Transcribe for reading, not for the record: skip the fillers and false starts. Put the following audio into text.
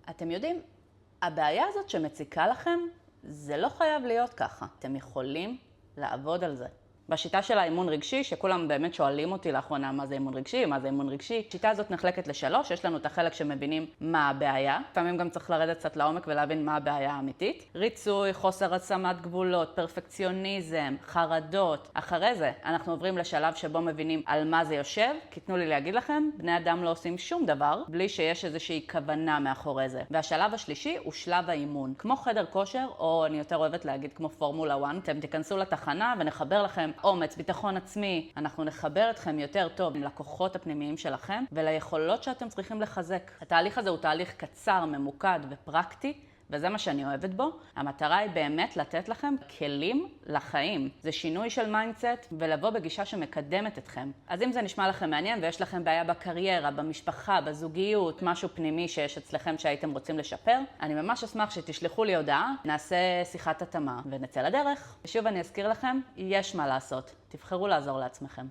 אתם יודעים, הבעיה הזאת שמציקה לכם, זה לא חייב להיות ככה. אתם יכולים לעבוד על זה. בשיטה של האימון רגשי, שכולם באמת שואלים אותי לאחרונה מה זה אימון רגשי, מה זה אימון רגשי, השיטה הזאת נחלקת לשלוש, יש לנו את החלק שמבינים מה הבעיה, לפעמים גם צריך לרדת קצת לעומק ולהבין מה הבעיה האמיתית. ריצוי, חוסר השמת גבולות, פרפקציוניזם, חרדות. אחרי זה אנחנו עוברים לשלב שבו מבינים על מה זה יושב, כי תנו לי להגיד לכם, בני אדם לא עושים שום דבר בלי שיש איזושהי כוונה מאחורי זה. והשלב השלישי הוא שלב האימון. כמו חדר כושר, או אני יותר אוהבת להגיד כמו פורמולה 1, אתם תיכנסו לתחנה ונחבר לכם אומץ, ביטחון עצמי, אנחנו נחבר אתכם יותר טוב לכוחות הפנימיים שלכם וליכולות שאתם צריכים לחזק. התהליך הזה הוא תהליך קצר, ממוקד ופרקטי, וזה מה שאני אוהבת בו. המטרה היא באמת לתת לכם כלים לחיים. זה שינוי של מיינדסט ולבוא בגישה שמקדמת אתכם. אז אם זה נשמע לכם מעניין ויש לכם בעיה בקריירה, במשפחה, בזוגיות, משהו פנימי שיש אצלכם שהייתם רוצים לשפר, אני ממש אשמח שתשלחו לי הודעה, נעשה שיחת התאמה ונצא לדרך. ושוב אני אזכיר לכם, יש מה לעשות. תבחרו לעזור לעצמכם.